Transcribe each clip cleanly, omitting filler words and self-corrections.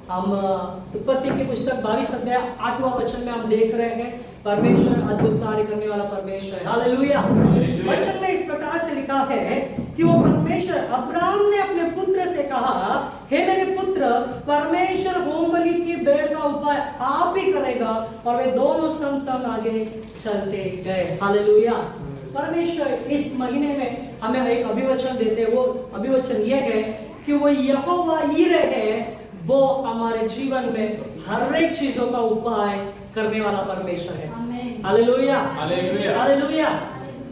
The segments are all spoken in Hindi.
हम उत्पत्ति की पुस्तक 22 अध्याय 8वां वचन में हम देख रहे हैं परमेश्वर अद्भुत कार्य करने वाला परमेश्वर है। हालेलुया। वचन में इस प्रकार से लिखा है कि वो परमेश्वर, अब्राहम ने अपने पुत्र से कहा, हे मेरे पुत्र, परमेश्वर होमबलि की भेड़ का उपाय आप ही करेगा, और वे दोनों संग संग आगे चलते गए। हालेलुया। परमेश्वर इस महीने में हमें एक अभिवचन देते हैं। वो अभिवचन ये है कि वो यहोवा यीरे है, वो हमारे जीवन में हर एक चीजों का उपाय करने वाला परमेश्वर है। Hallelujah, hallelujah, hallelujah.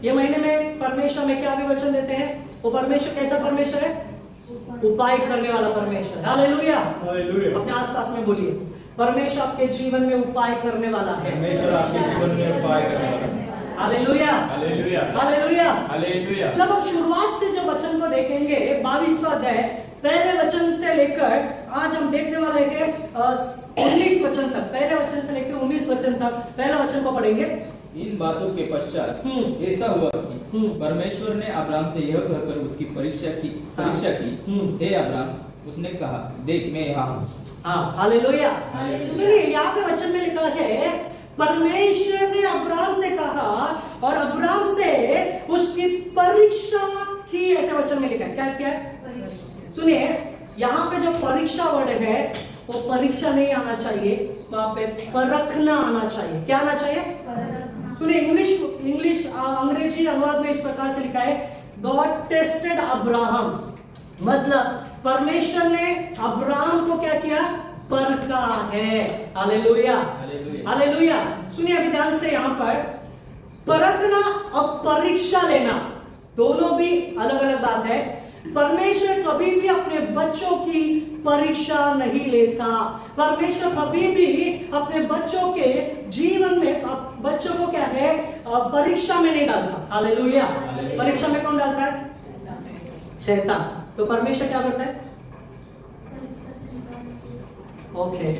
ये महीने में परमेश्वर में क्या अभिवचन देते हैं? वो परमेश्वर कैसा परमेश्वर है? उपाय करने वाला परमेश्वर। Hallelujah, hallelujah. अपने आसपास में बोलिए, परमेश्वर आपके जीवन में उपाय करने वाला है। परमेश्वर आपके जीवन में उपाय करने वाला है। Hallelujah, hallelujah, hallelujah, hallelujah. जब हम शुरुआत से जब वचन को देखेंगे 22वां अध्याय पहले वचन से लेकर आज हम देखने वाले हैं 19 वचन तक, पहले वचन से लेकर 19 वचन तक पहले वचन को पढ़ेंगे। इन बातों के पश्चात ऐसा हुआ कि परमेश्वर ने अब्राहम से यह कहकर उसकी परीक्षा की, हे अब्राहम, उसने कहा, देख मैं यहाँ हूँ। हाँ, हालेलुया। सुनिए, यहाँ पे वचन में लिखा है परमेश्वर ने अब्राहम से कहा और अब्राहम से उसकी परीक्षा की, ऐसे वचन में लिखा है। क्या क्या? सुनिए, यहाँ पे जो परीक्षा वर्ड है वो परीक्षा नहीं आना चाहिए, वहां पे परखना आना चाहिए। क्या आना चाहिए? सुनिए, इंग्लिश अंग्रेजी अनुवाद में इस प्रकार से लिखा है, गॉड टेस्टेड अब्राहम, मतलब परमेश्वर ने अब्राहम को क्या किया? परखा है। Hallelujah, hallelujah. सुनिए अभी ध्यान से, यहाँ पर परखना और परीक्षा लेना दोनों भी अलग अलग बात है। परमेश्वर कभी भी अपने बच्चों की परीक्षा नहीं लेता। परमेश्वर कभी भी अपने बच्चों के जीवन में बच्चों को क्या है? परीक्षा में नहीं डालता। हालेलुया। परीक्षा में कौन डालता है? शैतान। तो परमेश्वर क्या करता है? ओके,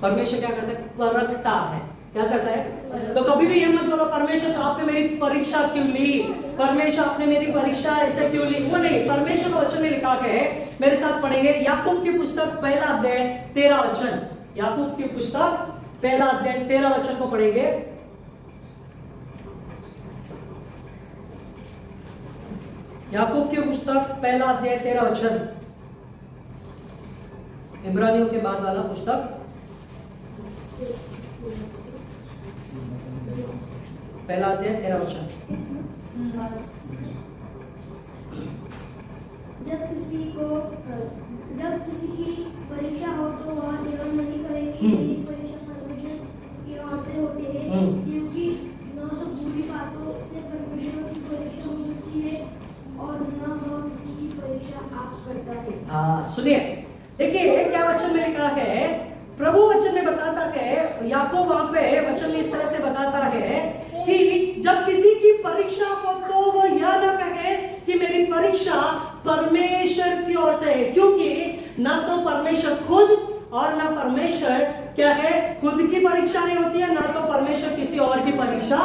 परमेश्वर क्या करता है? परखता है। क्या करता है? तो कभी भी ये मत बोलो परमेश्वर तो आपने मेरी परीक्षा क्यों ली, परमेश्वर आपने मेरी परीक्षा ऐसे क्यों ली, वो नहीं। परमेश्वर को वचन में लिखा है, मेरे साथ पढ़ेंगे याकूब की पुस्तक 1 अध्याय 13 वचन। याकूब की पुस्तक 1 अध्याय 13 वचन को पढ़ेंगे। याकूब की पुस्तक 1 अध्याय 13 वचन, इब्रानियों के बाद वाला पुस्तक, 1 अध्याय 13 वचन। जब किसी की परीक्षा हो तो वह नियम नहीं करेगी कि परीक्षा परमेश्वर की ओर से होते हैं, क्योंकि न तो बुरी बातों से परमेश्वर की परीक्षा हो सकती है और न वह किसी की परीक्षा आप करता है। हाँ, सुनिए, देखिए क्या वचन में लिखा है। प्रभु वचन में बताता है, याकूब वहां पे वचन में इस तरह से बताता है कि जब किसी की परीक्षा हो तो वो यह न कहे कि मेरी परीक्षा परमेश्वर की ओर से है, क्योंकि ना तो परमेश्वर खुद और ना परमेश्वर क्या है, खुद की परीक्षा नहीं होती है, ना तो परमेश्वर किसी और की परीक्षा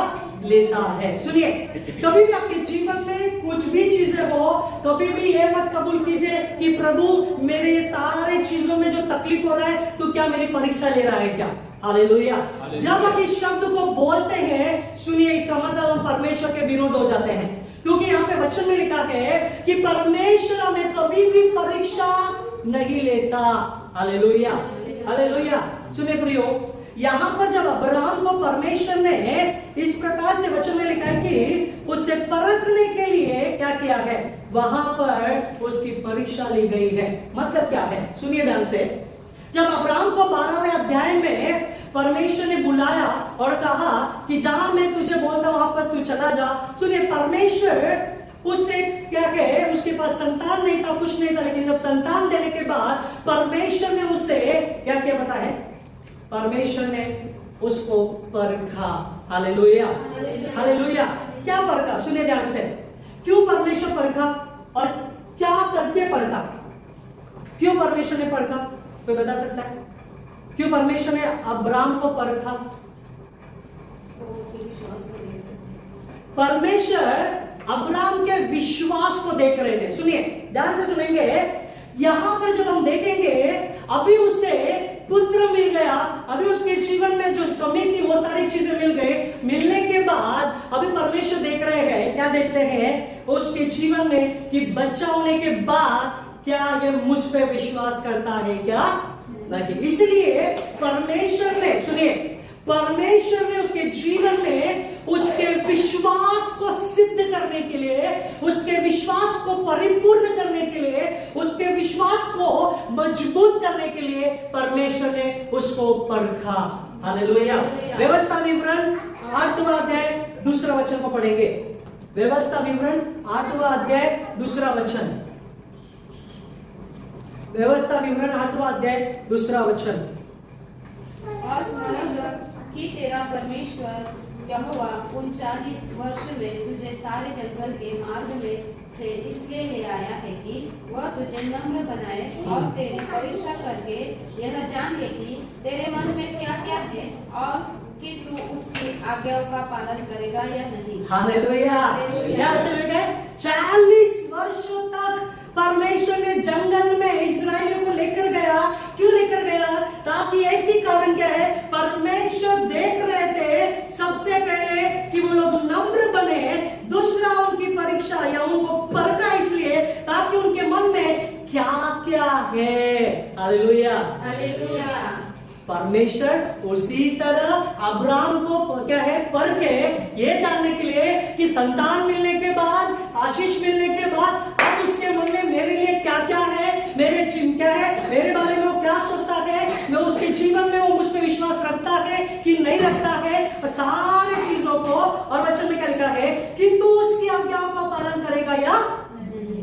लेता है। सुनिए, कभी भी आपके जीवन में कुछ भी चीजें हो, कभी भी ये मत कबूल कीजिए कि प्रभु मेरे ये सारे चीजों में जो तकलीफ हो रहा है तो क्या मेरी परीक्षा ले रहा है क्या? हालेलुया। जब हम इस शब्द को बोलते हैं, सुनिए, इसका मतलब हम परमेश्वर के विरोध हो जाते हैं, क्योंकि यहाँ पे वचन में लिखा है कि परमेश्वर हमें कभी भी परीक्षा नहीं लेता। Hallelujah, hallelujah. सुनिए प्रियो, यहाँ पर जब अब्राहम को परमेश्वर ने इस प्रकार से वचन में लिखा है कि उससे परखने के लिए क्या किया है, वहां पर उसकी परीक्षा ली गई है। मतलब क्या है? सुनिए ध्यान से, जब अब्राहम को 12वें अध्याय में परमेश्वर ने बुलाया और कहा कि जहां मैं तुझे बोलता हूं वहां पर तू चला जा। सुनिए, परमेश्वर उससे क्या है, उसके पास संतान नहीं था, कुछ नहीं था, लेकिन जब संतान देने के बाद परमेश्वर ने उससे क्या क्या पता है? परमेश्वर ने उसको परखा। Hallelujah, hallelujah. क्या परखा? सुनिए ध्यान से, क्यों परमेश्वर परखा और क्या करके परखा? क्यों परमेश्वर ने परखा? कोई बता सकता है क्यों परमेश्वर ने अब्राहम को परखा? परमेश्वर अब्राहम के विश्वास को देख रहे थे। सुनिए ध्यान से सुनेंगे, यहां पर जब हम देखेंगे, अभी उससे पुत्र मिल गया, अभी उसके जीवन में जो कमी थी वो सारी चीजें मिल गई। मिलने के बाद अभी परमेश्वर देख रहे हैं, क्या देखते हैं उसके जीवन में कि बच्चा होने के बाद क्या ये मुझ पे विश्वास करता है क्या नहीं। इसलिए परमेश्वर ने, सुनिए, परमेश्वर ने उसके जीवन में उसके विश्वास को सिद्ध करने के लिए, उसके विश्वास को परिपूर्ण करने के लिए, उसके विश्वास को मजबूत करने के लिए परमेश्वर ने उसको परखा। हालेलुया। व्यवस्था विवरण 8वां अध्याय 2 वचन को पढ़ेंगे। व्यवस्था विवरण 8वां अध्याय 2 वचन। व्यवस्था विवरण 8वां अध्याय 2 वचन। और स्मरण रख कि तेरा परमेश्वर यहोवा उन 40 वर्ष में तुझे सारे जंगल के मार्ग में से इसलिए ले आया है कि वह तुझे नम्र बनाए और तेरी परीक्षा करके यह जान ले कि तेरे मन में क्या क्या है और कि तू उसकी आज्ञाओं का पालन करेगा या नहीं। हालेलुया। क्या चलेगा? 40 वर्षों तक परमेश्वर ने जंगल में इस्राएलियों को लेकर गया। क्यों लेकर गया? ताकि एक ही कारण क्या है, परमेश्वर देख रहे थे सबसे पहले कि वो लोग नम्र बने, दूसरा उनकी परीक्षा या उनको परखा इसलिए ताकि उनके मन में क्या क्या है। हालेलुया। हालेलुया। परमेश्वर उसी तरह अब्राहम को क्या है परखे, ये जानने के लिए कि संतान मिलने के बाद, आशीष मिलने के बाद अब उसके मन में मेरे लिए क्या क्या है, मेरे चिंता है, मेरे बारे में वो क्या सोचता है, मैं उसके जीवन में वो मुझ पर विश्वास रखता है कि नहीं रखता है, और सारी चीजों को। और वचन में क्या लिखा है कि तू उसकी आज्ञाओं का पालन करेगा या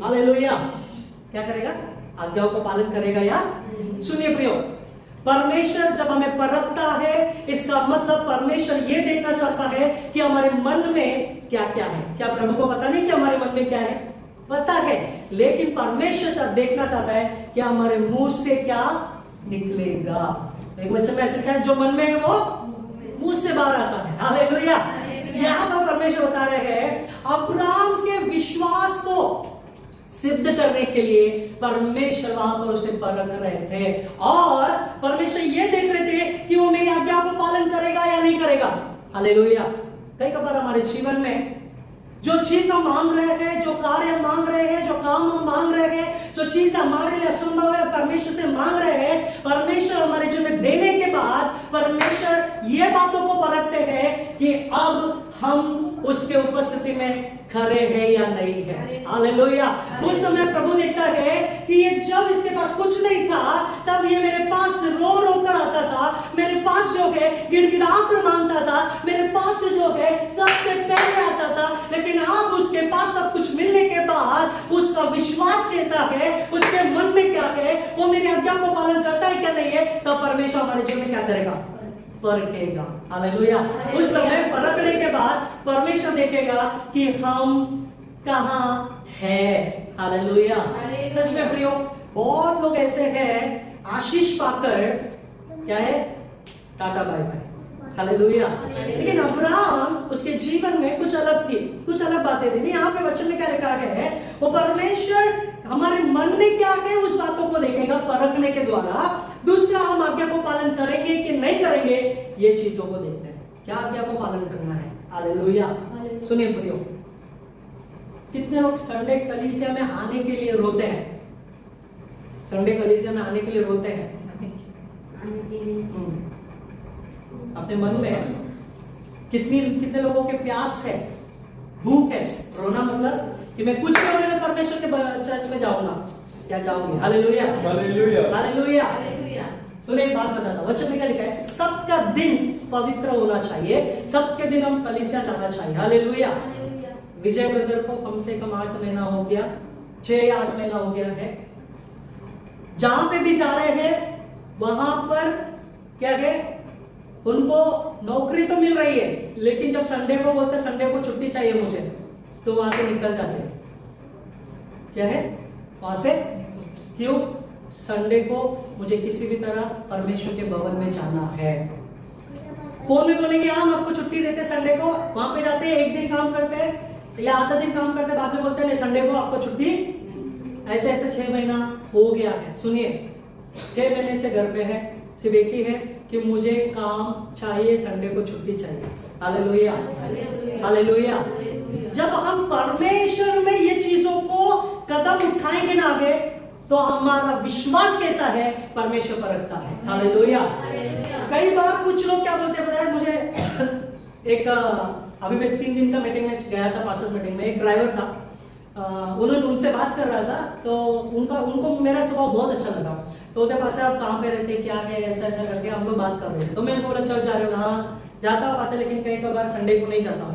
हालेलुया। क्या करेगा? आज्ञाओं का पालन करेगा या। सुनिए प्रियो, परमेश्वर जब हमें परखता है, इसका मतलब परमेश्वर ये देखना चाहता है कि हमारे मन में क्या क्या है। क्या प्रभु को पता नहीं कि हमारे मन में क्या है? पता है, लेकिन परमेश्वर जब देखना चाहता है कि हमारे मुंह से क्या निकलेगा। एक वचन में ऐसे क्या जो मन में है वो मुंह से बाहर आता है। हालेलुया। यहाँ पर परमेश्वर बता रहे हैं अब्राहम के विश्वास को सिद्ध करने के लिए परमेश्वर वहां पर उसे परख रहे थे, और परमेश्वर ये देख रहे थे कि वो मेरी आज्ञा को पालन करेगा या नहीं करेगा। हालेलुया। कई बार हमारे जीवन में जो चीज हम मांग रहे हैं, जो कार्य हम मांग रहे हैं, जो काम हम मांग रहे हैं, जो चीज हमारे लिए असंभव है, परमेश्वर से मांग रहे हैं, परमेश्वर हमारे जीवन में देने के बाद परमेश्वर ये बातों को परखते हैं कि अब हम उसके उपस्थिति में खरे हैं या नहीं है। हालेलुया। उस समय प्रभु देखता है कि ये जब इसके पास कुछ नहीं था तब ये मेरे पास रो रो कर आता था, मेरे पास जो है गिड़गिड़ा कर मांगता था, मेरे पास जो है सबसे पहले आता था, लेकिन अब उसके पास सब कुछ मिलने के बाद उसका विश्वास कैसा है, उसके मन में क्या है, वो मेरी आज्ञा को पालन करता है क्या नहीं है, तब परमेश्वर हमारे जीवन में क्या करेगा? परखेगा। हालेलुया। उस समय परखने के बाद परमेश्वर देखेगा कि हम कहाँ हैं। हालेलुया। सच में प्रियो, बहुत लोग ऐसे हैं आशीष पाकर क्या है टाटा बाय बाय। हालेलुया। लेकिन अब्राहम उसके जीवन में कुछ अलग थी, कुछ अलग बातें थी। यहाँ पे वचन में क्या लिखा है, वो परमेश्वर हमारे मन में क्या है उस बातों को देखेगा परखने के द्वारा। दूसरा, हम आज्ञा को पालन करेंगे कि नहीं करेंगे, ये चीजों को देखते हैं। क्या आज्ञा को पालन करना है। हालेलुया। सुनिए प्रियो, कितने लोग संडे कलीसिया में आने के लिए रोते हैं? संडे कलीसिया में आने के लिए रोते हैं। अपने मन में कितने लोगों के प्यास है, भूख है। रोना मतलब कि मैं कुछ भी होने तो परमेश्वर के चर्च में जाऊंगा या जाऊंगी। हालेलुया। हालेलुया। हालेलुया। सुनिए एक बात बताता हूं, वचन में क्या लिखा है, सबका दिन पवित्र होना चाहिए, सबके दिन हम कलीसिया जाना चाहिए। हालेलुया। विजय ब्रदर को कम से कम 8 महीना हो गया, 6 या 8 महीना हो गया है। जहां पे भी जा रहे हैं वहां पर क्या है, उनको नौकरी तो मिल रही है, लेकिन जब संडे को बोलते संडे को छुट्टी चाहिए मुझे, तो वहां से निकल जाते हैं। क्या है वहां से? क्यों? संडे को मुझे किसी भी तरह परमेश्वर के भवन में जाना है। फोन में बोलेंगे हम आपको छुट्टी देते संडे को, वहां पे जाते हैं, एक दिन काम करते हैं या आधा दिन काम करते हैं, बाद में बोलते हैं नहीं संडे को आपको छुट्टी। ऐसे 6 महीना हो गया है। सुनिए, 6 महीने से घर पे है, सिर्फ एक ही है कि मुझे काम चाहिए, संडे को छुट्टी चाहिए। Hallelujah, hallelujah. जब हम परमेश्वर में ये चीजों को कदम उठाएंगे ना आगे, तो हमारा विश्वास कैसा है परमेश्वर पर रखता है। हालेलुया। कई बार कुछ लोग क्या बोलते हैं, बताया मुझे एक अभी मैं 3 दिन का मीटिंग में गया था, पास्टर्स मीटिंग में। एक ड्राइवर था, उन्होंने उनसे बात कर रहा था, तो उनको मेरा स्वभाव बहुत अच्छा लगा। तो उनके पास आप कहाँ पे रहते, क्या है, ऐसा ऐसा करके हम लोग बात कर रहे थे। तो मैंने बोला चर्च जा रहे हो? हाँ जाता हूँ पास, लेकिन कई बार संडे को नहीं जाता हूँ।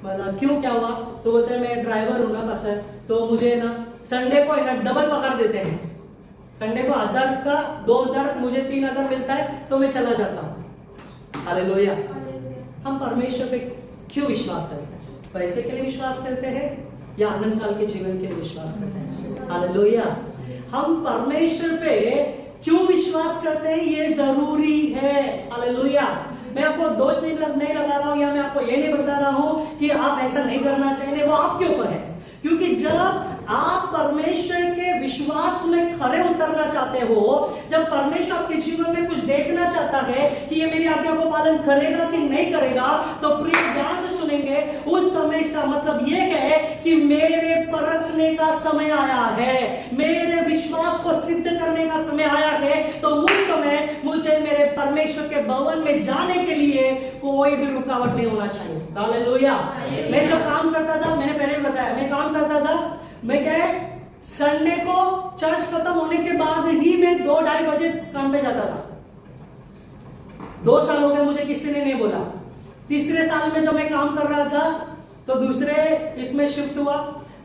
बोला क्यों, क्या हुआ? तो बोलते हैं मैं ड्राइवर हूँ ना पास, तो मुझे ना संडे को है ना डबल पगार देते हैं। संडे को 1000 का 2000, मुझे 3000 मिलता है, तो मैं चला जाता हूँ। हालेलुया। हम परमेश्वर पे क्यों विश्वास करते हैं? पैसे के लिए विश्वास करते हैं या अनंत काल के जीवन के लिए विश्वास करते हैं? हालेलुया। हम परमेश्वर पे क्यों विश्वास करते हैं ये जरूरी है। हालेलुया। मैं आपको दोष नहीं लगा रहा हूं, या मैं आपको ये नहीं बता रहा हूं कि आप ऐसा नहीं करना चाहिए, वो आपके ऊपर है। क्योंकि जब आप परमेश्वर के विश्वास में खरे उतरना चाहते हो, जब परमेश्वर आपके जीवन में कुछ देखना चाहता है कि ये मेरी आज्ञा को पालन करेगा कि नहीं करेगा, तो प्रिय ध्यान से सुनेंगे, उस समय इसका मतलब ये है कि मेरे परखने का समय आया है, मेरे विश्वास को सिद्ध करने का समय आया है। तो उस समय मुझे मेरे परमेश्वर के भवन में जाने के लिए कोई भी रुकावट नहीं होना चाहिए। हालेलुया। मैं जब काम करता था, मैंने पहले भी बताया, मैं काम करता था, मैं क्या है संडे को चर्च खत्म होने के बाद ही मैं 2-2:30 बजे काम पे जाता था। 2 साल हो गए, मुझे किसी ने नहीं बोला। तीसरे साल में जब मैं काम कर रहा था, तो दूसरे इसमें शिफ्ट हुआ,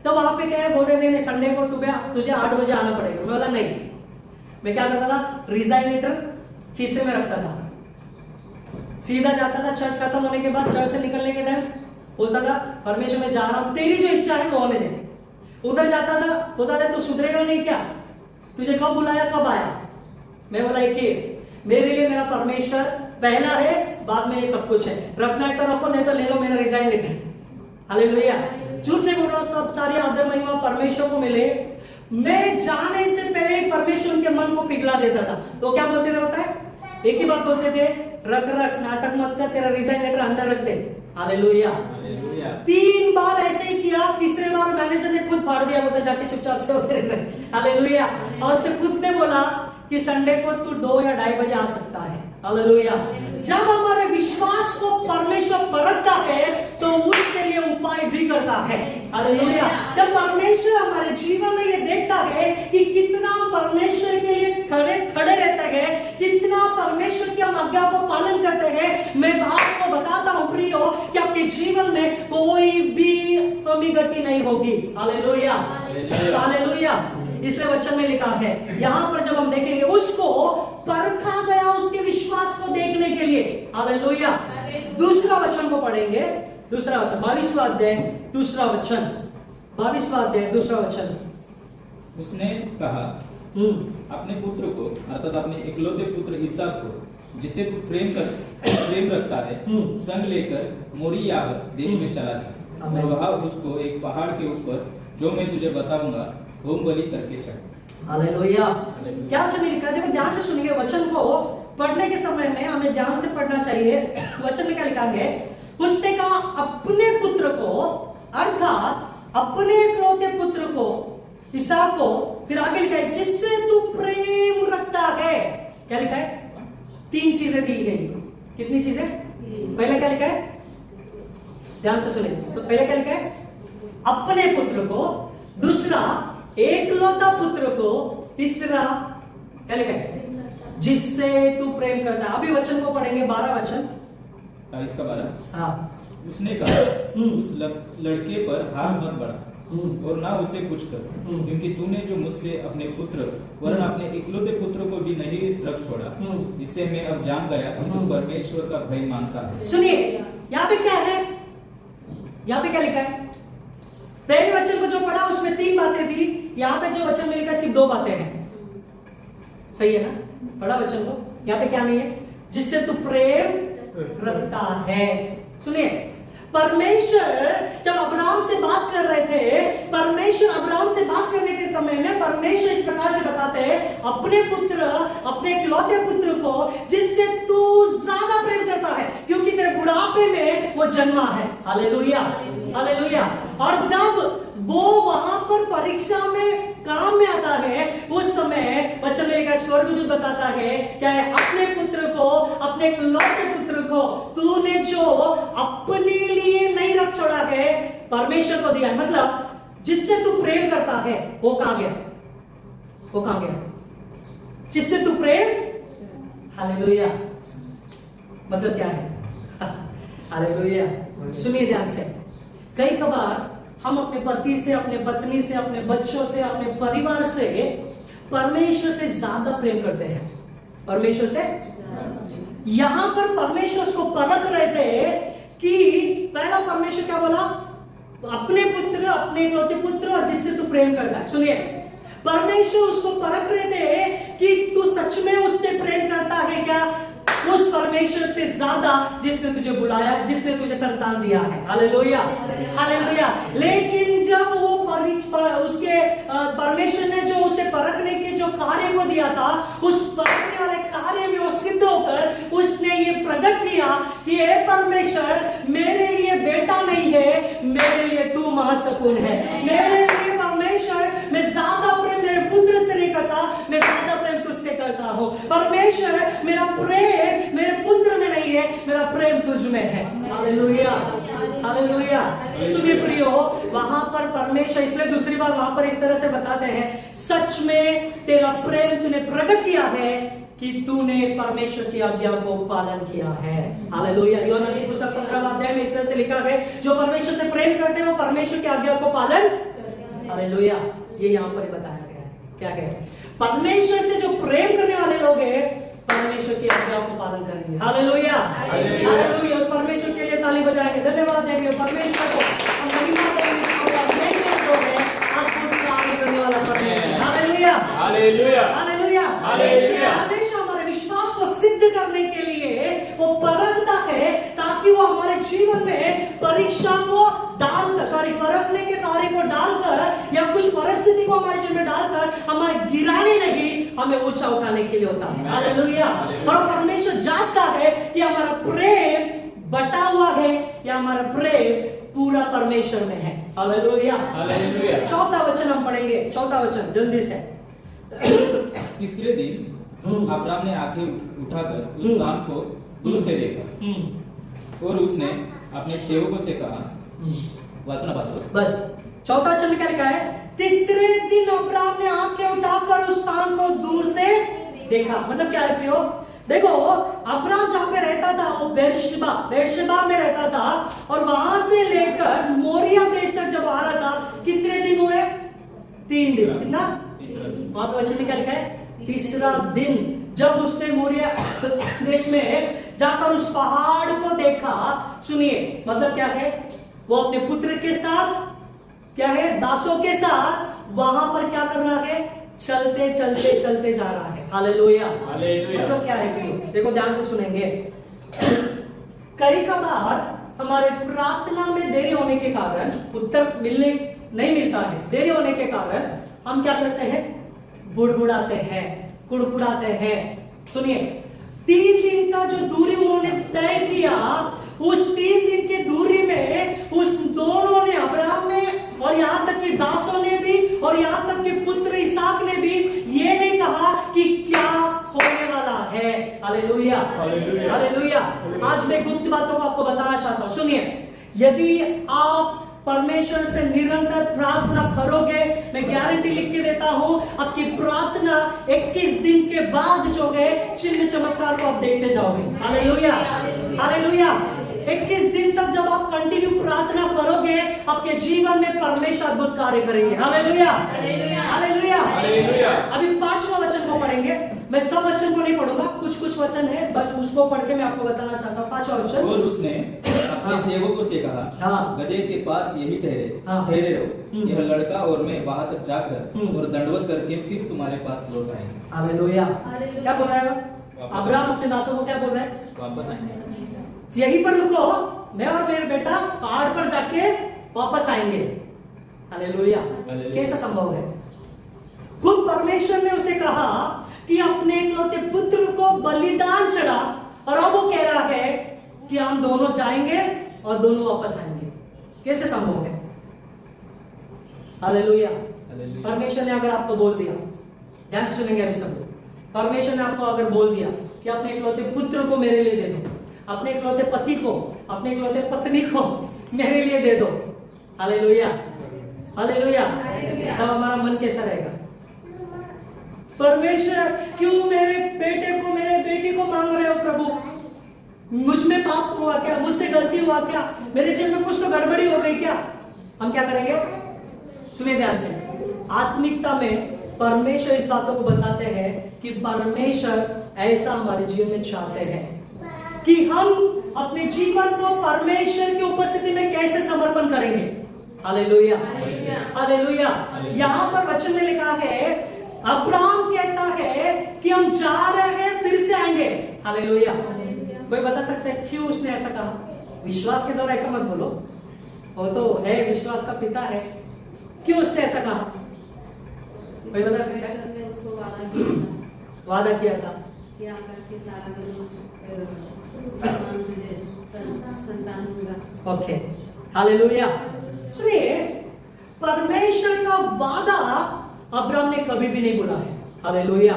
तो वहां पे क्या है, बोल रहे नहीं संडे को तुझे 8 बजे आना पड़ेगा। मैं बोला नहीं। मैं क्या करता था, रिजाइन लेटर खीसे में रखता था, सीधा जाता था। चर्च खत्म होने के बाद, चर्च से निकलने के टाइम बोलता था परमेश्वर मैं जा रहा हूं, तेरी जो इच्छा है वो होने दे। उधर जाता था, बोलता था तू सुधरेगा नहीं क्या, तुझे कब बुलाया कब आया? मैं बोला एक ही, मेरे लिए मेरा परमेश्वर पहला है, बाद में ये सब कुछ है। रखना है तो रखो, नहीं तो ले लो मेरा रिजाइन लेटर। हालेलुया। झूठ नहीं बोल रहा हूं, सब सारी आदर महिमा परमेश्वर को मिले। मैं जाने से पहले परमेश्वर उनके मन को पिघला देता था। तो क्या बोलते थे पता है? एक ही बात बोलते थे, रख नाटक मत कर, तेरा रिजाइन लेटर अंदर रख दे। हालेलुया। 3 बार ऐसे ही किया, तीसरे बार मैनेजर ने खुद फाड़ दिया, बोलता जाके चुपचाप से होते रहे। हालेलुया। और उसने खुद ने बोला कि संडे को तू 2 या 2:30 बजे आ सकता है। हालेलुया। जब हमारे विश्वास को परमेश्वर परखता है, तो उसके लिए उपाय भी करता है। हालेलुया। जब परमेश्वर हमारे जीवन में ये देखता है कि कितना परमेश्वर के लिए खड़े रहते हैं, कितना परमेश्वर की हम आज्ञा को पालन करते हैं, मैं आपको बताता हूं प्रियो कि आपके जीवन में कोई भी कमी घटी नहीं होगी। Hallelujah, hallelujah. इसलिए वचन में लिखा है, यहां पर जब हम देखेंगे, उसको परखा गया उसके विश्वास को देखने के लिए। हालेलुया। दूसरा वचन को पढ़ेंगे, दूसरा वचन 22वां अध्याय दूसरा वचन, 22वां अध्याय दूसरा वचन। उसने कहा अपने पुत्र को, अर्थात अपने इकलौते पुत्र इसहाक को, जिसे तू प्रेम रखता है, संग लेकर मोरिया देश में चला जा, और वहां उसको एक पहाड़ के ऊपर, जो मैं तुझे बताऊंगा, होम बलि करके चढ़। हालेलुया। क्या वचन लिखा है? देखो ध्यान से सुनिए, वचन को पढ़ने के समय में हमें ध्यान से पढ़ना चाहिए। वचन में क्या लिखा है? उसने कहा अपने पुत्र को, अर्थात अपने इकलौते पुत्र को, इसहाक को, फिर आगे लिखा है जिससे तू प्रेम रखता है। क्या लिखा है? 3 चीजें दी गई। कितनी चीजें? पहले क्या लिखा है? ध्यान से सुनिए। पहले क्या लिखा है? अपने पुत्र को, दूसरा एकलौता पुत्र को, तीसरा क्या लिखा है? जिससे तू प्रेम करता है। अभी वचन को पढ़ेंगे, 12 वचन, 22 का 12। हाँ। उसने कहा उस लड़के पर हाथ मत बढ़ा और ना उसे कुछ कर, क्योंकि तूने जो मुझसे अपने पुत्र वरन अपने इकलौते पुत्र को भी नहीं रख छोड़ा, इससे मैं अब जान गया कि तू परमेश्वर का भय मानता है। सुनिए, यहाँ पे क्या है? यहाँ पे क्या लिखा है? पहले वचन को जो पढ़ा उसमें 3 बातें थी, यहाँ पे जो वचन में लिखा सिर्फ 2 बातें हैं। सही है ना? पढ़ा वचन को, यहाँ पे क्या नहीं है? जिससे तू प्रेम रखता है। सुनिए, परमेश्वर जब अब्राहम से बात कर रहे थे, परमेश्वर अब्राहम से बात करने के समय में परमेश्वर इस प्रकार से बताते हैं, अपने पुत्र, अपने इकलौते पुत्र को जिससे तू ज्यादा प्रेम करता है, क्योंकि तेरे बुढ़ापे में वो जन्मा है। Hallelujah, hallelujah. और जब वो वहां पर परीक्षा में काम में आता है, उस समय वचन में लिखा, स्वर्गदूत बताता है क्या है, अपने पुत्र को, अपने इकलौते पुत्र को तूने जो अपने लिए नहीं रख छोड़ा है, परमेश्वर को दिया है। मतलब जिससे तू प्रेम करता है वो कहां गया, वो कहां गया, जिससे तू प्रेम। हालेलुया। मतलब क्या है? हालेलुया। सुनिए ध्यान से। कई कबार हम अपने पति से, अपने पत्नी से, अपने बच्चों से, अपने परिवार से परमेश्वर से ज्यादा प्रेम करते हैं। परमेश्वर से यहां पर परमेश्वर उसको परख रहे थे कि पहला परमेश्वर क्या बोला, अपने पुत्र, अपने इकलौते पुत्र और जिससे तू प्रेम करता है। सुनिए, परमेश्वर उसको परख रहे थे कि तू सच में उससे प्रेम करता है क्या, उस परमेश्वर से ज्यादा जिसने तुझे बुलाया, जिसने तुझे संतान दिया है। Hallelujah, hallelujah. लेकिन जब वो उसके परमेश्वर ने जो उसे परखने के जो कार्य को दिया था, उस परखने वाले कार्य में वो सिद्ध होकर उसने ये प्रकट किया कि हे परमेश्वर, मेरे लिए बेटा नहीं है, मेरे लिए तू महत्वपूर्ण है। मेरे लिए परमेश्वर, मैं ज्यादा प्रेम मेरे पुत्र से नहीं करता, मैं ज्यादा प्रेम तुझसे करता हूं। परमेश्वर, मेरा प्रेम मेरे पुत्र में नहीं है, मेरा प्रेम तुझ में है। Hallelujah, hallelujah. सुनिए प्रियो, वहां पर परमेश्वर, इसलिए दूसरी बार वहां पर इस तरह से बताते हैं, सच में तेरा प्रेम तूने प्रकट किया है कि तूने परमेश्वर की आज्ञा को पालन किया है। हालेलुया। यूहन्ना की पुस्तक 15वां अध्याय में इस तरह से लिखा है, जो परमेश्वर से प्रेम करते हैं वो परमेश्वर की आज्ञा को पालन। हालेलुया। ये यहाँ पर बताया गया है। क्या है? परमेश्वर से जो प्रेम करने वाले लोग हैं, परमेश्वर की आज्ञा को पालन करेंगे। Hallelujah, hallelujah. उस परमेश्वर के लिए ताली बजाएंगे, धन्यवाद देंगे परमेश्वर को, हम महिमा देंगे परमेश्वर को है अद्भुत कार्य करने वाला परमेश्वर। Hallelujah, hallelujah, hallelujah, hallelujah. परमेश्वर हमारे विश्वास को सिद्ध करने के लिए वो परखता है, ताकि वो हमारे जीवन में परीक्षा को डालकर, परखने के कार्य को डालकर, या कुछ परिस्थिति को हमारे जीवन में डालकर हमें गिराने नहीं, हमें ऊंचा उठाने के लिए होता है। हालेलुया। और परमेश्वर जांचता है कि हमारा प्रेम बटा हुआ है या हमारा प्रेम पूरा परमेश्वर में है। Hallelujah, hallelujah. चौथा वचन हम पढ़ेंगे, चौथा वचन जल्दी से। तीसरे दिन अब्राहम ने आंखें उठाकर उस स्थान को दूर से देखा और उसने अपने सेवकों से कहा, वचन बस चौथा वचन क्या लिखा है, तीसरे दिन अब्राहम ने आंखें उठाकर उस स्थान को दूर से देखा। मतलब क्या है प्रियो? देखो, अब्राहम जहां पे रहता था वो बेर्शेबा में रहता था, और वहां से लेकर मोरिया देश तक जब आ रहा था, कितने दिन हुए? 3 दिन। कितना? वहां पे वचन में क्या लिखा है? तीसरा दिन। जब उसने मोरिया देश में जाकर उस पहाड़ को देखा, सुनिए मतलब क्या है, वो अपने पुत्र के साथ, क्या है, दासों के साथ वहां पर क्या कर रहा है? चलते चलते चलते जा रहा है। Hallelujah, hallelujah. मतलब क्या है? देखो ध्यान से सुनेंगे। कई बार हमारे प्रार्थना में देरी होने के कारण, उत्तर नहीं मिलता है, देरी होने के कारण हम क्या करते हैं? बुड़बुड़ाते हैं, कुड़कुड़ाते हैं। सुनिए, 3 दिन का जो दूरी उन्होंने तय किया, उस 3 दिन की दूरी में उस दोनों ने, अब्राहम ने और यहाँ तक कि दासों ने भी, और यहाँ तक कि पुत्र इसहाक ने भी ये नहीं कहा कि क्या होने वाला है। Hallelujah, hallelujah. आज मैं गुप्त बातों को आपको बताना चाहता हूं। सुनिए, यदि आप परमेश्वर से निरंतर प्रार्थना करोगे, मैं गारंटी लिख के देता हूं, आपकी प्रार्थना 21 दिन के बाद जो है चिन्ह चमत्कार को आप देखते जाओगे। Hallelujah, hallelujah. 21 दिन तक जब आप कंटिन्यू प्रार्थना करोगे, आपके जीवन में परमेश्वर अद्भुत कार्य करेंगे। Hallelujah, hallelujah, hallelujah. अभी 5वां वचन को पढ़ेंगे। मैं सब वचन को नहीं पढ़ूंगा, कुछ वचन है, बस उसको पढ़ के मैं आपको बताना चाहता हूँ। 5वां वचन। और उसने अपने सेवकों से कहा, हाँ, गधे के पास यही ठहरे रहो, यह लड़का और मैं वहां तक जाकर और दंडवत करके फिर तुम्हारे पास लौट आएंगे। हालेलुया। क्या बोल रहा है? अब्राहम अपने दासों को क्या बोल रहे हैं? वापस आएंगे। यहीं पर रुको, मैं और मेरे बेटा पहाड़ पर जाके वापस आएंगे। हालेलुया। हालेलुया। कैसा संभव है? खुद परमेश्वर ने उसे कहा कि अपने इकलौते पुत्र को बलिदान चढ़ा, और अब वो कह रहा है कि हम दोनों जाएंगे और दोनों वापस आएंगे। कैसे संभव है? हालेलुया। हालेलुया। परमेश्वर ने अगर आपको बोल दिया, ध्यान से सुनेंगे अभी सब लोग, परमेश्वर ने आपको अगर बोल दिया कि अपने इकलौते पुत्र को मेरे लिए दे दो, अपने इकलौते पति को, अपने इकलौते पत्नी को मेरे लिए दे दो, हालेलुया, हालेलुया, तब हमारा मन कैसा रहेगा? परमेश्वर क्यों मेरे बेटे को, मेरे बेटी को मांग रहे हो प्रभु? मुझ में पाप हुआ क्या? मुझसे गलती हुआ क्या? मेरे जीवन में कुछ तो गड़बड़ी हो गई क्या? हम क्या करेंगे? सुनिए ध्यान से, आत्मिकता में परमेश्वर इस बातों को बताते हैं कि परमेश्वर ऐसा हमारे जीवन में चाहते हैं कि हम अपने जीवन को परमेश्वर की उपस्थिति में कैसे समर्पण करेंगे। Hallelujah, hallelujah. यहाँ पर वचन में लिखा है, अब्राहम कहता है कि हम जा रहे हैं, फिर से आएंगे। हालेलुया। कोई बता सकता है क्यों उसने ऐसा कहा? विश्वास के द्वारा ऐसा मत बोलो, वो तो है, विश्वास का पिता है। क्यों उसने ऐसा कहा? कोई बता सकता है? परमेश्वर ने उसको वादा किया था कि आकाश के तारा संतान दूंगा। Okay, hallelujah. सुनिए, परमेश्वर का वादा अब्राहम ने कभी भी नहीं भूला है। हालेलुया।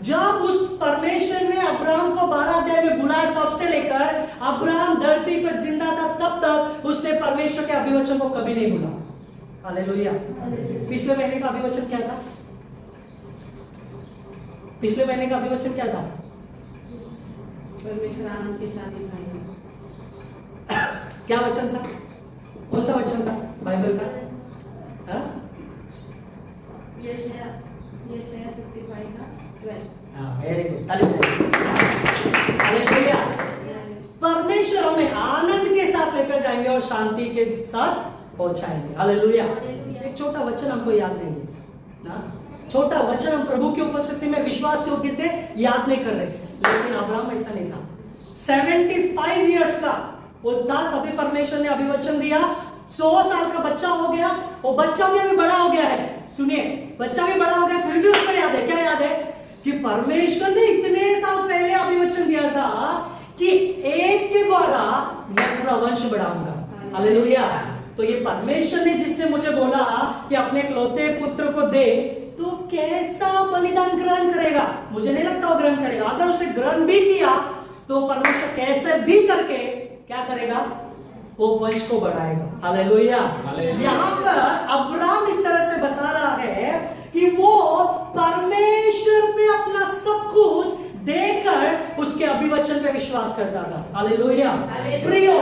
जब उस परमेश्वर ने अब्राहम को 12 अध्याय में बुलाया, तब से लेकर अब्राहम धरती पर जिंदा था, तब तक उसने परमेश्वर के अभिवचन को कभी नहीं भूला। हालेलुया। पिछले महीने का अभिवचन क्या था? पिछले महीने का अभिवचन क्या था? परमेश्वर आनंद के साथ दिखाई। क्या वचन था? कौन सा वचन था बाइबल का? हाँ? यशाया 55 का 12। हाँ, वेरी गुड। हालेलुया। परमेश्वर हमें आनंद के साथ लेकर जाएंगे और शांति के साथ पहुंचाएंगे। हालेलुया। एक छोटा वचन हमको याद नहीं है ना, छोटा वचन हम प्रभु की उपस्थिति में विश्वास योग्य से याद नहीं कर रहे, लेकिन अब्राहम ऐसा नहीं था। 75 इयर्स का वो था, तभी परमेश्वर ने अभिवचन दिया। 100 साल का बच्चा हो गया, वो बच्चा भी अभी बड़ा हो गया है। सुनिए, बच्चा भी बड़ा हो गया, फिर भी उसको याद है। क्या याद है? कि परमेश्वर ने इतने साल पहले अभिवचन दिया था कि एक के द्वारा मैं पूरा वंश बढ़ाऊंगा। हालेलुया। तो ये परमेश्वर ने जिसने मुझे बोला कि अपने इकलौते पुत्र को दे, तो कैसा बलिदान ग्रहण करेगा? मुझे नहीं लगता वो ग्रहण करेगा। अगर उसने ग्रहण भी किया तो परमेश्वर कैसे भी करके क्या करेगा? वो वंश को बढ़ाएगा। हालेलुया। यहाँ पर अब्राहम इस तरह से बता रहा है कि वो परमेश्वर पे अपना सब कुछ देकर उसके अभिवचन पे विश्वास करता था। हालेलुया। प्रियो,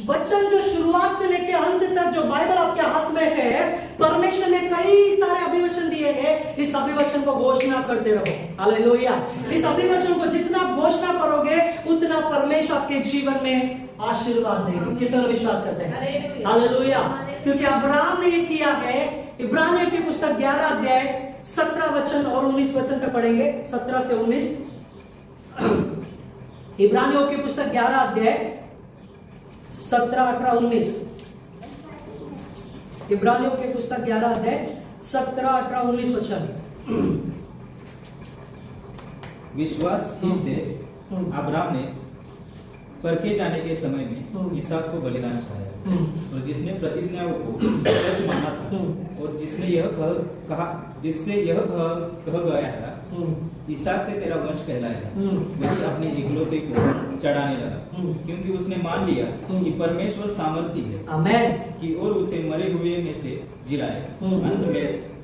वचन जो शुरुआत से लेकर अंत तक जो बाइबल आपके हाथ में है, परमेश्वर ने कई सारे अभिवचन दिए हैं। इस अभिवचन को घोषणा करते रहो। हालेलुया। इस अभिवचन को जितना घोषणा करोगे उतना परमेश्वर आपके जीवन में आशीर्वाद देंगे। कितना विश्वास करते हैं? हालेलुया। क्योंकि अब्राहम ने ये किया है। इब्रानियों की पुस्तक 11 अध्याय 17 वचन और 19 वचन पे पढ़ेंगे, 17 से 19। इब्रानियों की पुस्तक 11 अध्याय 17, 18, 19। इब्रानियों की पुस्तक 11 अध्याय 17, 18, 19 वचन। विश्वास ही से अब्राहम ने परखे जाने के समय में इसहाक को बलिदान चढ़ाया, और जिसने प्रतिज्ञाओं को सच माना था, और जिससे यह कह गया था, इसहाक से तेरा वंश कहलाएगा, वही अपने इकलौते को चढ़ाने लगा, क्योंकि उसने मान लिया कि परमेश्वर सामर्थी है, आमेन, कि और उसे मरे हुए में से जिलाए।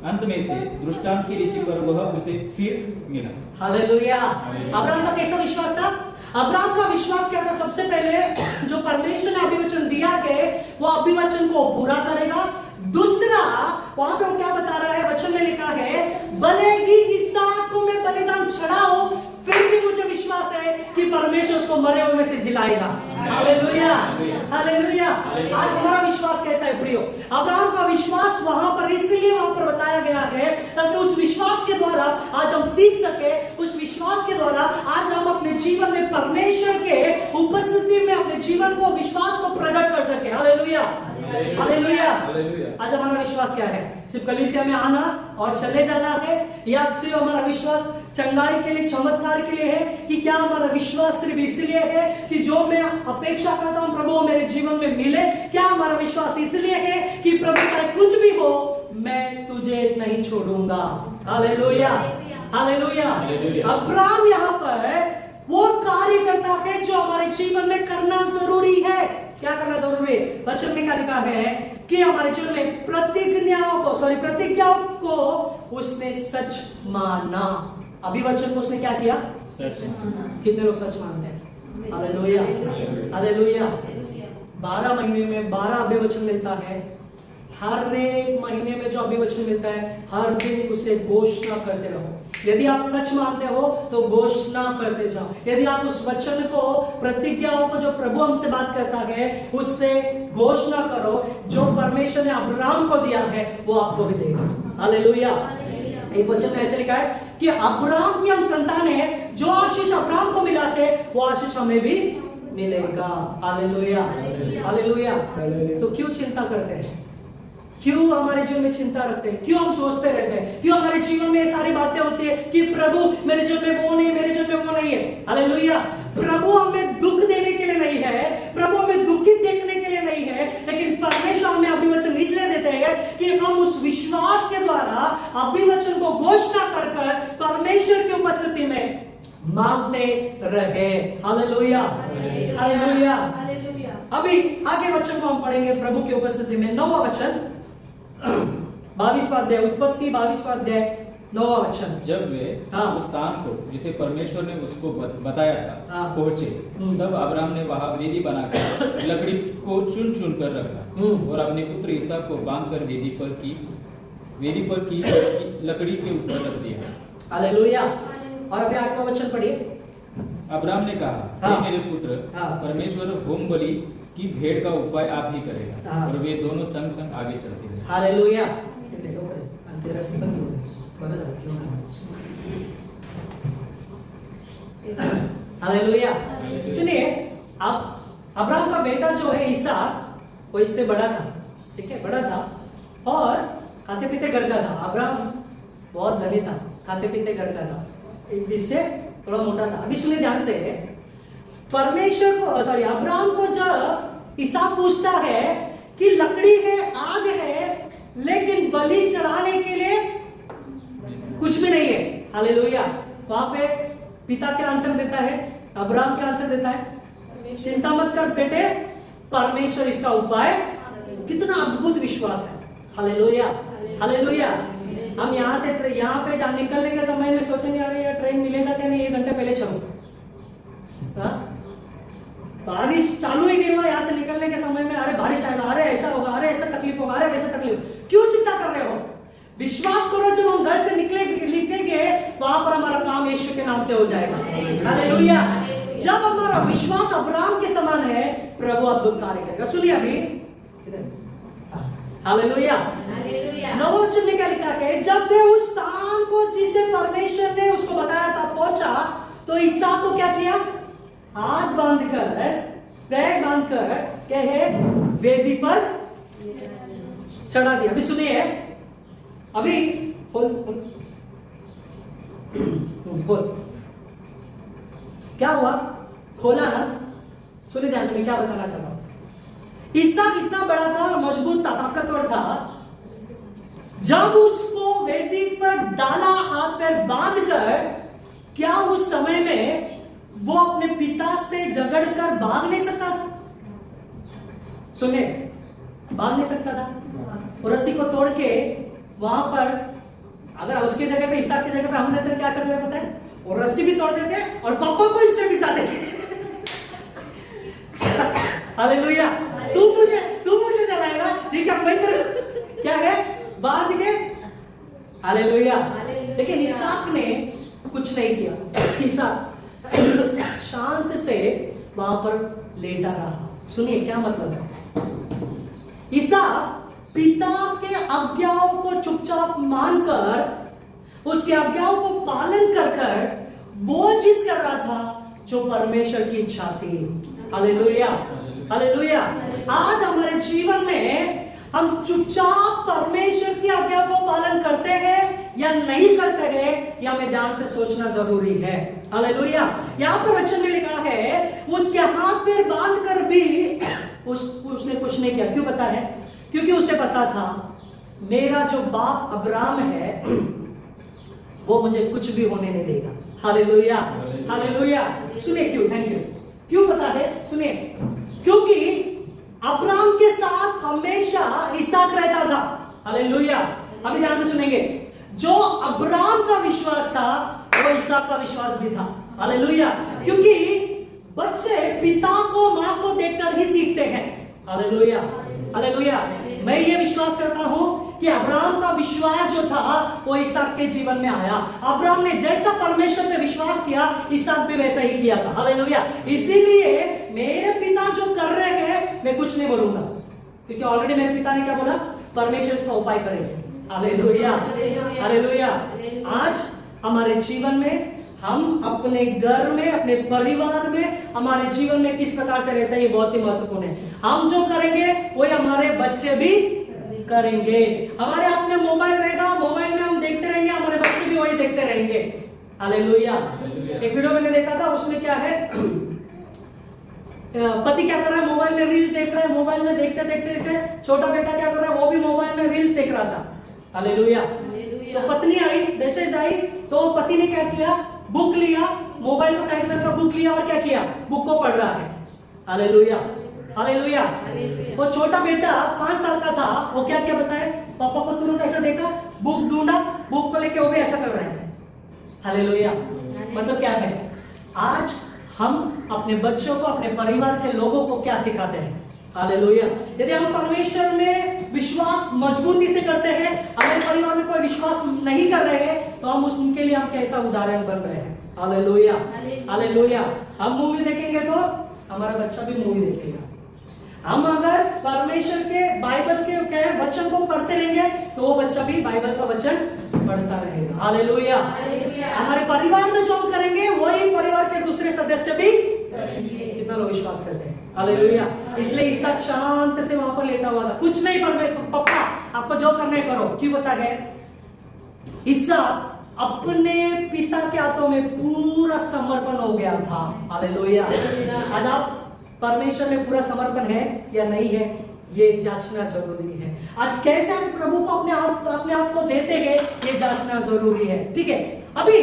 अंत में से दृष्टांत की रीति पर वह उसे फिर मिला। हालेलुया। अब्राहम का कैसा विश्वास था? अब्राहम का विश्वास क्या था? सबसे पहले जो परमेश्वर ने अभिवचन दिया है वो अभिवचन को पूरा करेगा। दूसरा, वहां पे क्या बता रहा है? वचन में लिखा है, भले ही इसहाक को मैं बलिदान चढ़ाऊं, फिर भी मुझे विश्वास है कि परमेश्वर उसको मरे हुए में से जिलाएगा। Hallelujah, hallelujah. आज हमारा विश्वास कैसा है प्रियो? अब्राहम का विश्वास वहां पर इसलिए वहां पर बताया गया है ताकि उस विश्वास के द्वारा आज हम सीख सके, उस विश्वास के द्वारा आज हम अपने जीवन में परमेश्वर के उपस्थिति में अपने जीवन को, विश्वास को प्रकट कर सके। Hallelujah, hallelujah. आज हमारा विश्वास क्या है? सिर्फ कलीसिया में आना और चले जाना है, या सिर्फ हमारा विश्वास चंगाई के लिए, चमत्कार के लिए है, कि क्या हमारा विश्वास सिर्फ इसलिए है कि जो मैं अपेक्षा करता हूं प्रभु मेरे जीवन में मिले? क्या हमारा विश्वास इसलिए है कि प्रभु चाहे कुछ भी हो मैं तुझे नहीं छोड़ूंगा? Hallelujah, hallelujah. अब्राहम यहाँ पर वो कार्य करता है जो हमारे जीवन में करना जरूरी है। क्या करना जरूरी है? वचन में क्या लिखा है कि हमारे जीवन में प्रतिज्ञाओं को उसने सच माना। अभी वचन को उसने क्या किया? सच माना। कितने लोग सच मानते हैं? Hallelujah, hallelujah. 12 महीने में 12 अभिवचन मिलता है। हर एक महीने में जो अभिवचन मिलता है हर दिन उसे घोषणा करते रहो। यदि आप सच मानते हो तो घोषणा करते जाओ। यदि आप उस वचन को, प्रतिज्ञाओं को जो प्रभु हमसे बात करता है उससे घोषणा करो। जो परमेश्वर ने अब्राहम को दिया है वो आपको भी देगा। हालेलुया। एक वचन में ऐसे लिखा है कि अब्राहम की हम संतान है, जो आशीष अब्राहम को मिला है वो आशीष हमें भी मिलेगा। Hallelujah, hallelujah. तो क्यों चिंता करते हैं? क्यों हमारे जीवन में चिंता रखते हैं? क्यों हम सोचते रहते हैं? क्यों हमारे जीवन में सारी बातें होती है कि प्रभु मेरे जीवन में वो नहीं, मेरे जीवन में वो नहीं है? हालेलुया। प्रभु हमें दुख देने के लिए नहीं है, प्रभु हमें दुखित देखने के लिए नहीं है, लेकिन परमेश्वर हमें अभिवचन इसलिए देते हैं कि हम उस विश्वास के द्वारा अभिवचन को घोषणा कर परमेश्वर की उपस्थिति में मांगते रहे। Hallelujah, hallelujah. अभी आगे वचन को हम पढ़ेंगे प्रभु की उपस्थिति में। 9वां वचन 22वां अध्याय, उत्पत्ति 22वां अध्याय 9वां वचन। जब वे उस स्थान को जिसे परमेश्वर ने उसको बताया था पहुंचे, तब अब्राहम ने वहां वेदी बनाकर लकड़ी को चुन चुन कर रखा और अपने पुत्र इसहाक को बांधकर वेदी पर की लकड़ी के ऊपर रख दिया। हालेलुया। और अभी 8वां वचन पढ़िए। अब्राहम ने कहा, हे मेरे पुत्र, परमेश्वर होम बलि की भेड़ का उपाय आप ही करेगा। और वे दोनों संग संग आगे चलते रहे। हालेलुया। हालेलुया। सुनिए, अब अब्राहम का बेटा जो है इसहाक, वो इससे बड़ा था, ठीक है, बड़ा था और खाते पीते घर का था। अब्राहम बहुत धनी था, खाते पीते घर का था, इससे थोड़ा मोटा था। अभी सुनिए ध्यान से, परमेश्वर को, अब्राहम को जब इसहाक पूछता है कि लकड़ी है, आग है, लेकिन बलि चढ़ाने के लिए कुछ भी नहीं है। हालेलुया। वहां पे पिता क्या आंसर देता है? अब्राहम क्या आंसर देता है? चिंता मत कर बेटे, परमेश्वर इसका उपाय। कितना अद्भुत विश्वास है। Hallelujah, hallelujah. हम यहाँ पे निकलने के समय में सोचेंगे अरे यार ट्रेन मिलेगा क्या नहीं, 1 घंटे पहले चलो। बारिश चालू ही नहीं हुआ, यहाँ से निकलने के समय में अरे बारिश आएगा, अरे ऐसा होगा, अरे ऐसा तकलीफ होगा, अरे वैसा तकलीफ। क्यों चिंता कर रहे हो? विश्वास करो, जब हम घर से निकलेंगे वहां पर हमारा काम यीशु के नाम से हो जाएगा। हालेलुया। जब हमारा विश्वास अब्राहम के समान है, प्रभु अद्भुत कार्य करेगा। सुनिए अभी, हालेलुया। 9वां वचन में क्या लिखा है? जब वे उस स्थान को जिसे परमेश्वर ने उसको बताया था पहुंचा, तो इसहाक को क्या किया? हाथ बांधकर, पैर बांधकर कहे वेदी पर चढ़ा दिया। अभी सुनिए, अभी खोल क्या हुआ? खोला ना? सुनिए ध्यान से, क्या बताना चाहता हूं। इसहाक इतना बड़ा था, मजबूत था, ताकतवर था। जब उसको वेदी पर डाला, हाथ पैर बांधकर, क्या उस समय में वो अपने पिता से झगड़कर भाग नहीं सकता था? सुनिए, भाग नहीं सकता था। और रस्सी को तोड़ के वहां पर, अगर उसके जगह पे, इसहाक की जगह पे हम रहते क्या करते थे पता है? और रस्सी भी तोड़ देते और पापा को इसमें बिठा देते। हालेलुया। तू मुझे चलाएगा, ठीक है, मैं इधर क्या है बांध के। हालेलुया। लेकिन इसहाक ने कुछ नहीं किया। इसहाक शांत से वहां पर लेटा रहा। सुनिए क्या मतलब है। इसहाक पिता के आज्ञाओं को चुपचाप मानकर, उसके आज्ञाओं को पालन कर कर वो चीज कर रहा था जो परमेश्वर की इच्छा थी। Hallelujah, hallelujah. आज हमारे जीवन में हम चुपचाप परमेश्वर की आज्ञा को पालन करते हैं या नहीं करते हैं, यह हमें ध्यान से सोचना जरूरी है। हालेलुया। यहाँ पर वचन में लिखा है उसके हाथ पैर बांध कर भी उसने कुछ नहीं किया। क्यों पता है? क्योंकि उसे पता था मेरा जो बाप अब्राहम है वो मुझे कुछ भी होने नहीं देगा। Hallelujah, hallelujah. सुनिए क्यों, थैंक यू। क्यों पता है? सुनिए, क्योंकि अब्राहम के साथ हमेशा इसहाक रहता था। हालेलुया। अभी ध्यान से सुनेंगे। जो अब्राहम का विश्वास था वो इसहाक का विश्वास भी था। हालेलुया। क्योंकि बच्चे पिता को मां को देखकर ही सीखते हैं। Hallelujah, hallelujah. मैं ये विश्वास करता हूं कि अब्राहम का विश्वास जो था वो इसहाक के जीवन में आया। अब्राहम ने जैसा परमेश्वर पे विश्वास किया इसहाक भी वैसा ही किया था। हालेलुया। इसीलिए मेरे पिता जो कर रहे हैं मैं कुछ नहीं बोलूंगा, क्योंकि ऑलरेडी मेरे पिता ने क्या बोला? परमेश्वर इसका उपाय करेंगे। Hallelujah, hallelujah. आज हमारे जीवन में हम अपने घर में, अपने परिवार में, हमारे जीवन में किस प्रकार से रहता है ये बहुत ही महत्वपूर्ण है। हम जो करेंगे वही हमारे बच्चे भी करेंगे। हमारे हाथ में मोबाइल रहेगा, मोबाइल में हम देखते रहेंगे, हमारे बच्चे भी वही देखते रहेंगे। हालेलुया। एक वीडियो मैंने देखा था, उसमें क्या है, पति क्या कर रहा है? मोबाइल में रील्स देख रहा है। मोबाइल में देखते देखते देखते छोटा बेटा क्या कर रहा है? वो भी मोबाइल में रील्स देख रहा था। हालेलुया। तो पत्नी आई, मैसेज आई, तो पति ने क्या किया? बुक लिया, मोबाइल को साइड में रखा, बुक लिया और क्या किया? बुक को पढ़ रहा है। Hallelujah, hallelujah. वो छोटा बेटा 5 साल का था, वो क्या क्या बताए? पापा को तुरंत ऐसा देखा, बुक ढूंढा, बुक को लेके वो भी ऐसा कर रहा है। हालेलुया। मतलब क्या है? आज हम अपने बच्चों को, अपने परिवार के लोगों को क्या सिखाते हैं? हालेलुया। यदि हम परमेश्वर में विश्वास मजबूती से करते हैं, हमारे परिवार में कोई विश्वास नहीं कर रहे हैं, तो हम उनके लिए हम कैसा उदाहरण बन रहे हैं। Hallelujah, hallelujah. हम मूवी देखेंगे तो हमारा बच्चा भी मूवी देखेगा। हम अगर परमेश्वर के, बाइबल के क्या है, वचन को पढ़ते रहेंगे तो वो बच्चा भी बाइबल का वचन पढ़ता रहेगा। हालेलुया। हमारे परिवार में जो हम करेंगे वही परिवार के दूसरे सदस्य भी करेंगे। कितना लोग विश्वास करते हैं? हालेलुया। इसलिए इसहाक शांत से वहां पर लेटा हुआ था, कुछ नहीं पर पप्पा आपको जो करना है करो। क्यों बता गए? इसहाक अपने पिता के हाथों में पूरा समर्पण हो गया था। हालेलुया। आज आप परमेश्वर में पूरा समर्पण है या नहीं है, ये जांचना जरूरी है। आज कैसे आप प्रभु को अपने आप को देते हैं, ये जांचना जरूरी है। ठीक है। अभी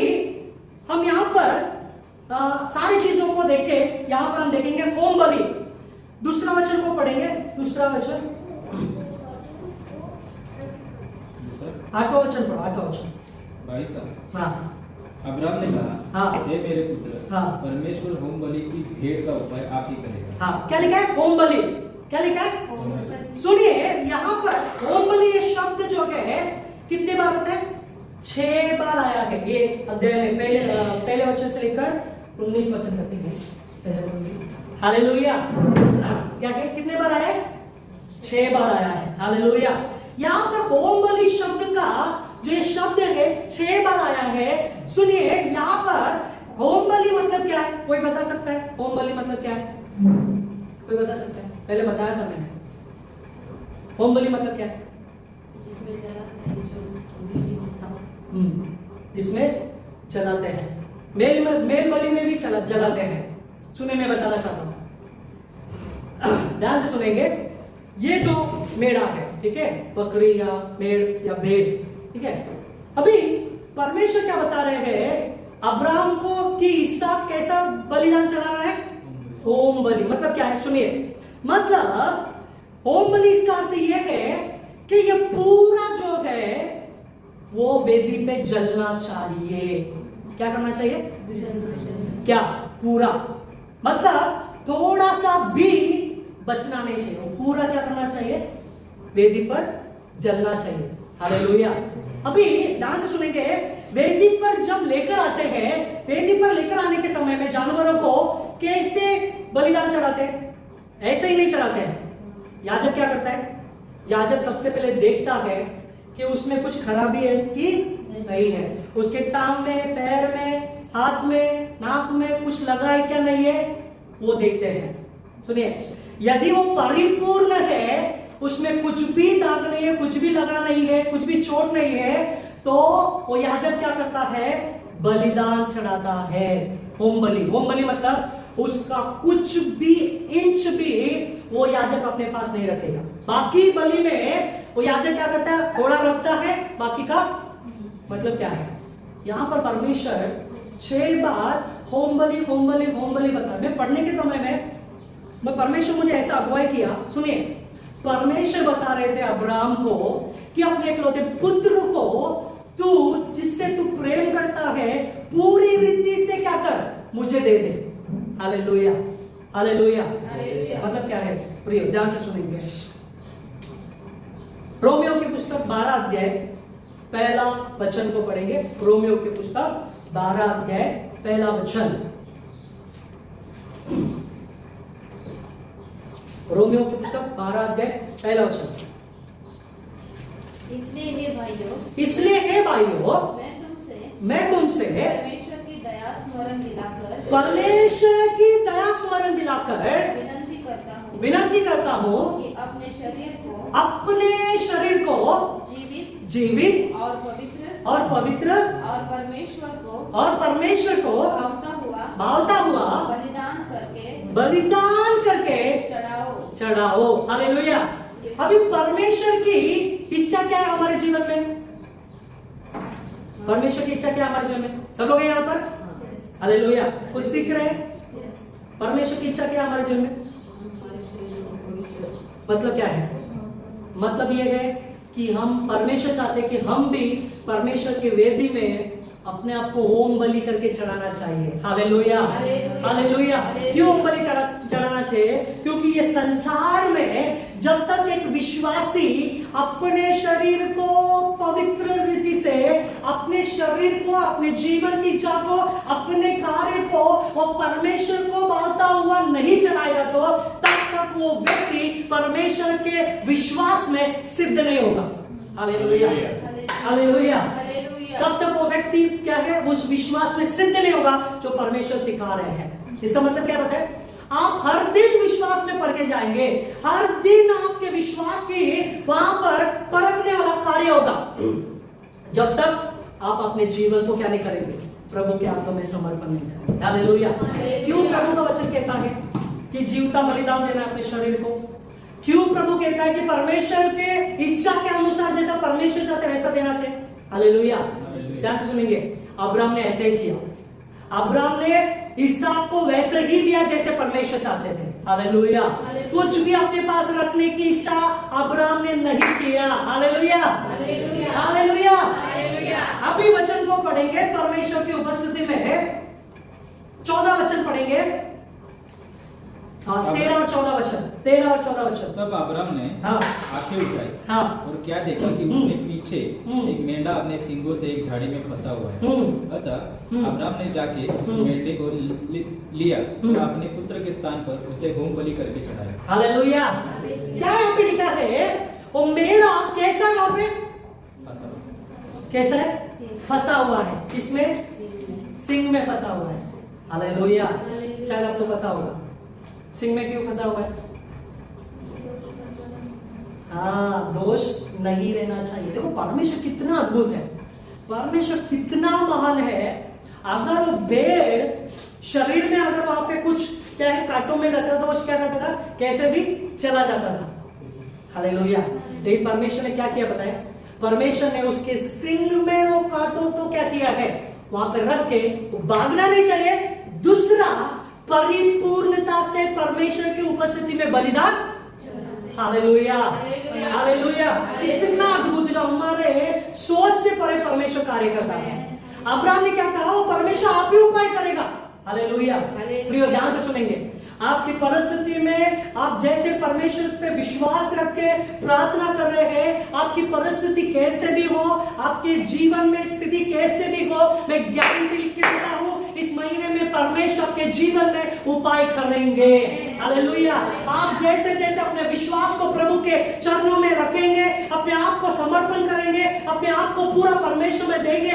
हम यहाँ पर सारी चीजों को देखे, यहाँ पर हम देखेंगे होम बलि। दूसरा वचन को पढ़ेंगे, दूसरा वचन 8वां वचन पढ़ो, 8वां वचन 22 का। हाँ। अब्राहम ने कहा, हाँ। हे मेरे पुत्र, हाँ। परमेश्वर होम बलि की भेंट का उपाय आप ही करेगा। हाँ, क्या लिखा है? होम बलि। क्या लिखा है? सुनिए, यहाँ पर होम बलि ये शब्द जो है कितने बार होता है? 6 बार आया है ये अध्याय में। पहले वचन से लेकर 19 वचन तक है। हालेलुया। क्या है? कितने बार आया है? 6 बार आया है। हालेलुया। यहाँ पर होम बलि शब्द का जो ये शब्द है 6 बार आया है। सुनिए, यहाँ पर होम बलि मतलब क्या है? कोई बता सकता है होम बलि मतलब क्या है? कोई बता सकता है? पहले बताया था मैंने। होम बलि मतलब क्या है? इसमें जलाते हैं। मेल बलि में भी जलाते हैं। सुने, मैं बताना चाहता हूं, ध्यान से सुनेंगे। ये जो मेढ़ा है, ठीक है, बकरी या मेढ़ या भेड़, ठीक है। अभी परमेश्वर क्या बता रहे हैं अब्राहम को कि इसहाक कैसा बलिदान चढ़ाना है? होम बलि। मतलब क्या है? सुनिए, मतलब होम बलि इसका अर्थ यह है कि ये पूरा जो है वो वेदी पे जलना चाहिए। क्या करना चाहिए? क्या? पूरा। मतलब थोड़ा सा भी बचना नहीं चाहिए, वो पूरा क्या करना चाहिए? वेदी पर जलना चाहिए। हालेलुया। अभी ध्यान से सुनेंगे, वेदी पर जब लेकर आते हैं, वेदी पर लेकर आने के समय में जानवरों को कैसे बलिदान चढ़ाते हैं? ऐसे ही नहीं चढ़ाते हैं। याजक क्या करता है? याजक सबसे पहले देखता है कि उसमें कुछ खराबी है कि नहीं है, उसके टांग में, पैर में, हाथ में, नाक में कुछ लगा है क्या नहीं है, वो देखते हैं। सुनिए, यदि वो परिपूर्ण है, उसमें कुछ भी दाग नहीं है, कुछ भी लगा नहीं है, कुछ भी चोट नहीं है, तो वो याजक क्या करता है? बलिदान चढ़ाता है। होम बलि, होम बलि मतलब उसका कुछ भी इंच भी वो याजक अपने पास नहीं रखेगा। बाकी बलि में वो याजक क्या करता है? थोड़ा रखता है, बाकी का मतलब क्या है? यहां पर परमेश्वर 6 बार होम बलि, होम बलि, होम बलि बता। मैं पढ़ने के समय में परमेश्वर मुझे ऐसा अगुवाई किया। सुनिए, परमेश्वर बता रहे थे अब्राहम को कि अपने इकलौते पुत्र को तू जिससे तू प्रेम करता है पूरी रीति से क्या कर, मुझे दे दे। Hallelujah, hallelujah. मतलब क्या है प्रिय, ध्यान से सुनेंगे। रोमियो की पुस्तक 12 अध्याय पहला वचन को पढ़ेंगे। रोमियो की पुस्तक 12 अध्याय पहला वचन। रोमियो की पुस्तक 12 अध्याय पहला वचन। इसलिए हे भाइयों, मैं तुमसे परमेश्वर की दया स्मरण दिलाकर विनती करता हूँ कि अपने शरीर को जीवित और पवित्र और परमेश्वर को भावता हुआ बलिदान करके चढ़ाओ। हालेलुया। अभी परमेश्वर की इच्छा क्या है हमारे जीवन में? परमेश्वर की इच्छा क्या है हमारे जीवन में? सब लोग हैं यहाँ पर? हालेलुया। कुछ सीख रहे हैं? परमेश्वर की इच्छा क्या है हमारे जीवन में? मतलब क्या है? मतलब ये है कि हम परमेश्वर चाहते हैं कि हम भी परमेश्वर की वेदी में अपने आप को होम बलि करके चढ़ाना चाहिए। Hallelujah, hallelujah. क्यों होम बलि चढ़ाना चाहिए? क्योंकि ये संसार में जब तक एक विश्वासी अपने शरीर को पवित्र रीति से, अपने शरीर को, अपने जीवन की इच्छा को, अपने कार्य को वो परमेश्वर को भावता हुआ नहीं चढ़ाएगा, तो तब तक वो व्यक्ति परमेश्वर के विश्वास में सिद्ध नहीं होगा। Hallelujah, hallelujah. तब तक वो व्यक्ति क्या है? उस विश्वास में सिद्ध नहीं होगा जो परमेश्वर सिखा रहे हैं। इसका मतलब क्या बताए? आप हर दिन विश्वास में परखे जाएंगे, हर दिन आपके विश्वास की वहां पर परखने वाला कार्य होगा, जब तक आप अपने जीवन को क्या नहीं करेंगे? प्रभु के हाथों में समर्पण नहीं करेंगे। हालेलुया। क्यों प्रभु का वचन कहता है कि जीवता बलिदान देना अपने शरीर को? क्यों प्रभु कहता है कि परमेश्वर के इच्छा के अनुसार जैसा परमेश्वर चाहते वैसा देना चाहिए? हालेलुया। ध्यान से सुनेंगे। अब्राहम ने ऐसे ही किया। अब्राहम ने इसहाक को वैसे ही दिया जैसे परमेश्वर चाहते थे। हालेलुया। कुछ भी अपने पास रखने की इच्छा अब्राहम ने नहीं किया। Hallelujah, hallelujah. अभी वचन को पढ़ेंगे परमेश्वर की उपस्थिति में। 14 वचन पढ़ेंगे। 13 और 14 वचन। 13 और 14 वचन। तब अब्राहम ने आंखें उठाई और क्या देखा कि उसने पीछे एक मेंढा अपने सींगों से एक झाड़ी में फंसा हुआ है। अतः अब्राहम ने जाके उस मेंढे को लिया और अपने पुत्र के स्थान पर उसे होम बलि करके चढ़ाया। हालेलुया। क्या यहाँ पे लिखा है? वो मेंढा कैसा वहां पे कैसा है? फंसा हुआ है। किसमें? सिंग में फंसा हुआ है। हालेलुया। शायद आपको पता होगा सिंह में क्यों फंसा हुआ है? दोष नहीं रहना चाहिए। देखो परमेश्वर कितना अद्भुत है, परमेश्वर कितना महान है। अगर वो भेड़ शरीर में अगर वहां पे कुछ क्या है कांटों में रख रहा था, वो क्या करता था? कैसे भी चला जाता था। हालेलुया। लेकिन परमेश्वर ने क्या किया बताया? परमेश्वर ने उसके सिंग में वो कांटों को क्या किया है? वहां पे रख के भागना नहीं चाहिए। दूसरा, परिपूर्णता से परमेश्वर की उपस्थिति में बलिदान। Hallelujah, hallelujah. कितना अद्भुत जो हमारे सोच से परे परमेश्वर कार्य करता है। अब्राहम ने क्या कहा? वो परमेश्वर आप ही उपाय करेगा। हालेलुया। प्रियो ध्यान से सुनेंगे। आपकी परिस्थिति में आप जैसे परमेश्वर पे विश्वास रख के प्रार्थना कर रहे हैं, आपकी परिस्थिति कैसे भी हो, आपके जीवन में स्थिति कैसे भी हो, मैं गारंटी लिख के देता हूं, इस महीने में परमेश्वर आपके जीवन में उपाय करेंगे। हालेलुया। आप जैसे जैसे अपने विश्वास को प्रभु के चरणों में रखेंगे, अपने आप को समर्पण करेंगे, अपने आप को पूरा परमेश्वर में देंगे,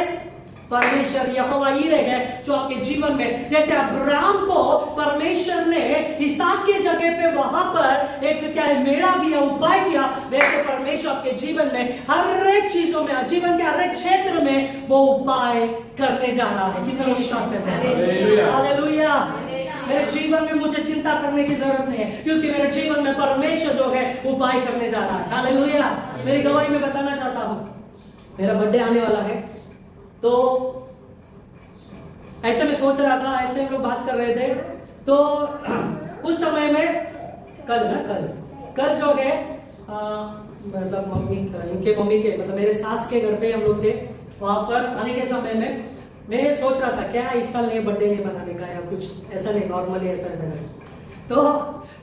परमेश्वर यहोवा यीरे है जो आपके जीवन में, जैसे अब्राहम को परमेश्वर ने इसहाक के जगह पे वहां पर एक क्या है मेढ़ा दिया, उपाय किया, वैसे परमेश्वर आपके जीवन में हर एक चीजों में, जीवन के हर एक क्षेत्र में वो उपाय करने जा रहा है। कितने लोग विश्वास करते हैं? हालेलुया। मेरे जीवन में मुझे चिंता करने की जरूरत नहीं है, क्योंकि मेरे जीवन में परमेश्वर जो है उपाय करने जा रहा है। हालेलुया। मेरी गवाही में बताना चाहता हूं, मेरा बर्थडे आने वाला है, तो ऐसे में सोच रहा था, ऐसे हम लोग बात कर रहे थे, तो उस समय में कल जो है मतलब इनके मम्मी के मतलब मेरे सास के घर पे हम लोग थे, वहां पर आने के समय में मैं सोच रहा था क्या इस साल नहीं बर्थडे नहीं बनाने का या कुछ ऐसा नहीं, नॉर्मली ऐसा नहीं। तो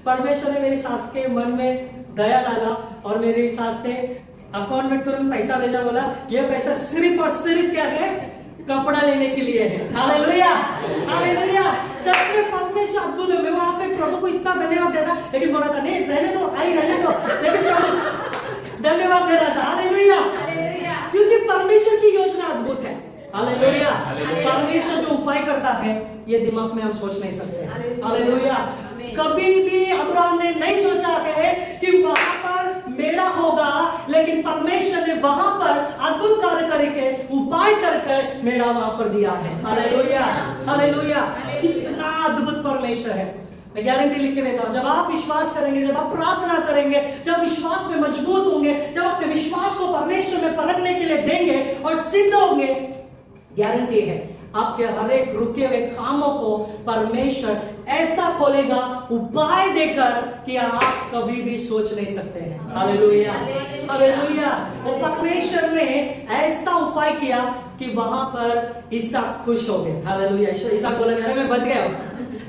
परमेश्वर ने मेरी सास के मन में दया डाला और मेरी सास ने अकाउंट में तुरंत पैसा भेजा, बोला ये पैसा सिर्फ और सिर्फ क्या है, कपड़ा लेने के लिए है। Hallelujah, hallelujah. सच में परमेश्वर अद्भुत है। मैं वहां पे प्रभु को इतना धन्यवाद देता, लेकिन बोला था नहीं रहने दो, आई रहने दो, लेकिन प्रभु धन्यवाद दे रहा था। हालेलुया, क्योंकि परमेश्वर की योजना अद्भुत है। हालेलुया। परमेश्वर जो उपाय करता है ये दिमाग में हम सोच नहीं सकते। हालेलुया। कभी भी अब्राहम ने नहीं सोचा है कि वहां पर मेला होगा, लेकिन परमेश्वर ने वहां पर अद्भुत कार्य करके उपाय कर मेला वहां पर दिया है। Hallelujah, hallelujah. कितना अद्भुत परमेश्वर है। मैं गारंटी लिख के देता हूं, जब आप विश्वास करेंगे, जब आप प्रार्थना करेंगे, जब विश्वास में मजबूत होंगे, जब अपने विश्वास को परमेश्वर में परखने के लिए देंगे और सिद्ध होंगे, गारंटी है आपके हर एक रुके हुए कामों को परमेश्वर ऐसा खोलेगा, उपाय देकर कि आप कभी भी सोच नहीं सकते हैं। Hallelujah, hallelujah. वो परमेश्वर ने ऐसा उपाय किया कि वहां पर इसहाक खुश हो गए। हालेलुया। इसहाक बोला अरे मैं बच गया।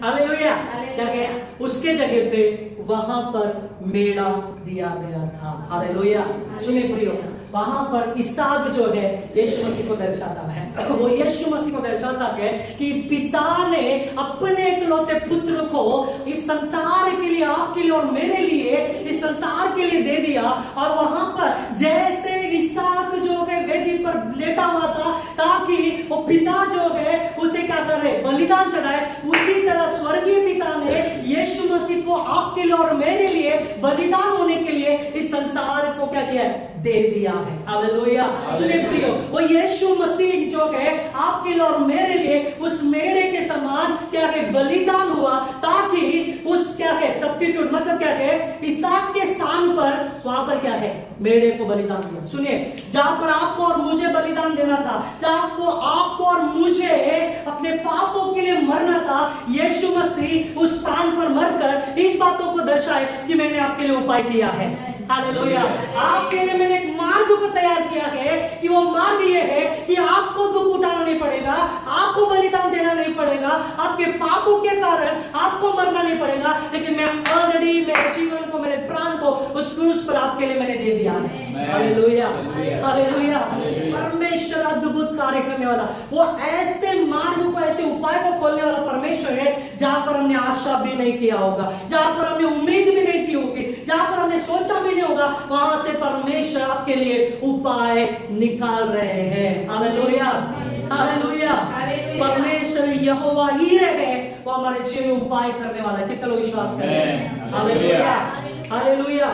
हालेलुया। क्या गया? उसके जगह पे वहां पर मेढ़ा दिया गया था। हालेलुया। सुनिए प्रियो, वहां पर इसहाक जो है यीशु मसीह को दर्शाता है। वो यीशु मसीह को दर्शाता है कि पिता ने अपने इकलौते पुत्र को इस संसार के लिए, आपके लिए और मेरे लिए, इस संसार के लिए दे दिया। और वहां पर जैसे इसहाक जो है वेदी पर लेटा हुआ था ताकि वो पिता जो है उसे क्या करे, बलिदान चढ़ाए, उसी तरह स्वर्गीय पिता ने यीशु मसीह को आपके लिए और मेरे लिए बलिदान होने के लिए इस संसार को क्या किया है, दे दिया है। हालेलुया। सुनिए प्रियो, वो यीशु मसीह जो है आपके लिए और मेरे लिए उस मेढ़े के समान क्या है, बलिदान हुआ, ताकि उस क्या है सब्स्टिट्यूट, मतलब क्या है, इसहाक के स्थान पर वहां पर क्या है, मेढ़े को बलिदान दिया। सुनिए, जहां पर आपको और मुझे बलिदान देना था, जहां आपको और मुझे अपने पापों के लिए मरना था, यीशु मसीह उस स्थान पर मरकर इस बातों को दर्शाए कि मैंने आपके लिए उपाय किया है। हालेलुया। आपके लिए मैंने एक मार्ग को तैयार किया है कि वो मार्ग ये है कि आपको दुख उठाना नहीं पड़ेगा, आपको बलिदान देना नहीं पड़ेगा, आपके पापों के कारण आपको मरना नहीं पड़ेगा, लेकिन मैं ऑलरेडी मेरे जीवन को, मेरे प्राण को उस क्रूस पर आपके लिए मैंने दे दिया है। Hallelujah, hallelujah. परमेश्वर अद्भुत कार्य करने वाला, वो ऐसे मार्ग को, ऐसे उपाय को खोलने वाला परमेश्वर है जहां पर हमने आशा भी नहीं किया होगा, जहां पर हमने उम्मीद भी नहीं की होगी, जहां पर हमने सोचा भी नहीं होगा, वहां से परमेश्वर आपके लिए उपाय निकाल रहे हैं। Hallelujah, hallelujah. परमेश्वर यहोवा यीरे है, वो हमारे जीवन में उपाय करने वाला है। कितने लोग विश्वास करें? Hallelujah, hallelujah.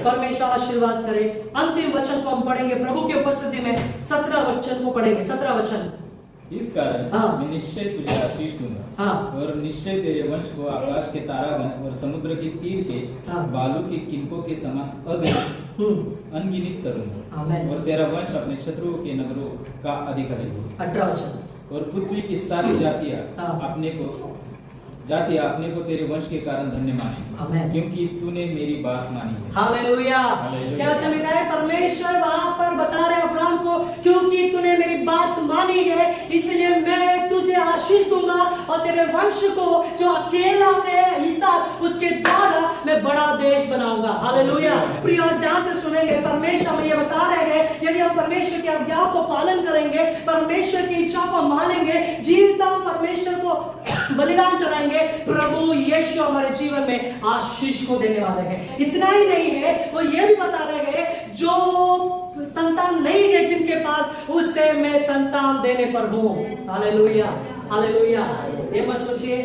परमेश्वर आशीर्वाद करे। अंतिम वचन को हम पढ़ेंगे प्रभु की उपस्थिति में, 17 वचन को पढ़ेंगे। 17 वचन। इस कारण मैं निश्चय तुझे आशीष दूंगा, और निश्चय तेरे वंश को आकाश के तारागण और समुद्र के तीर के बालू के किनकों के समान अनगिनत करूंगा, और तेरा वंश अपने शत्रुओं के नगरों का अधिकारी होगा। 18 वचन। और पृथ्वी की सारी जातियां अपने को तेरे वंश के कारण धन्य मानेंगे, क्योंकि तूने मेरी बात मानी है। हालेलुया। क्या वचन लिखा है? परमेश्वर वहां पर बता रहे अब्राहम को, क्योंकि तूने मेरी बात मानी है, इसलिए मैं तुझे आशीष दूंगा, और तेरे वंश को जो अकेला है इसहाक उसके द्वारा मैं बड़ा देश बनाऊंगा। हालेलुया। प्रिय और ध्यान से सुनेंगे, परमेश्वर हमें ये बता रहे हैं यदि हम परमेश्वर की आज्ञा को पालन करेंगे, परमेश्वर की इच्छा को मानेंगे, जीविता परमेश्वर को बलिदान चढ़ाएंगे, प्रभु यीशु हमारे जीवन में आशीष को देने वाले हैं। इतना ही नहीं है, वो ये भी बता रहे हैं जो संतान नहीं है जिनके पास, उससे मैं संतान देने पर हूं। Hallelujah, hallelujah. ये मत सोचिए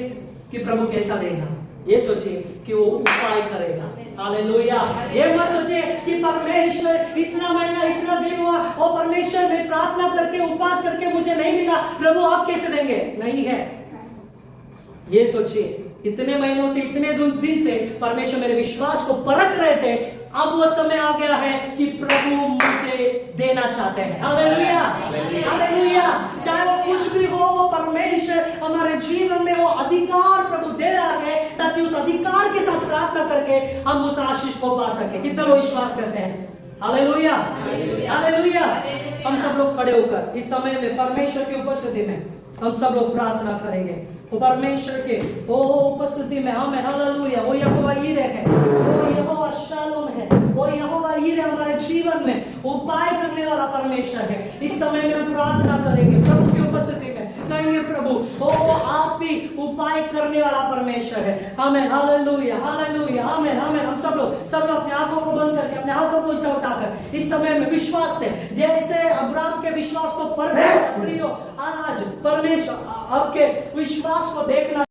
कि प्रभु कैसा देगा, ये सोचिए कि वो उपाय करेगा। हालेलुया। ये मत सोचिए कि परमेश्वर इतना महीना इतना दिन हुआ और परमेश्वर में प्रार्थना करके उपवास करके मुझे नहीं मिला, प्रभु आप कैसे देंगे? नहीं है। ये सोचिए इतने महीनों से इतने दिन से परमेश्वर मेरे विश्वास को परख रहे थे, अब वो समय आ गया है कि प्रभु मुझे देना चाहते हैं। Hallelujah, hallelujah. चाहे वो कुछ भी हो, वो परमेश्वर हमारे जीवन में वो अधिकार प्रभु दे रहा है ताकि उस अधिकार के साथ प्रार्थना करके हम उस आशीष को पा सके। कितना लोग विश्वास करते हैं? Hallelujah, hallelujah. हम सब लोग खड़े होकर इस समय में परमेश्वर की उपस्थिति में हम सब लोग प्रार्थना करेंगे। वो परमेश्वर के उपस्थिति में हम हालेलुया। वो यहोवा यीरे है, वो यहोवा शालोम है, वो यहोवा यीरे हमारे जीवन में उपाय करने वाला परमेश्वर है। इस समय में हम प्रार्थना करेंगे प्रभु की उपस्थिति में, कहेंगे प्रभु आप ही उपाय करने वाला परमेश्वर है। हमें हालेलुया, हालेलुया, हमें हम सब लोग अपने आंखों को बंद करके अपने हाथों को ऊंचा उठाकर इस समय में विश्वास से, जैसे अब्राहम के विश्वास को परख आज परमेश्वर आपके विश्वास को देखना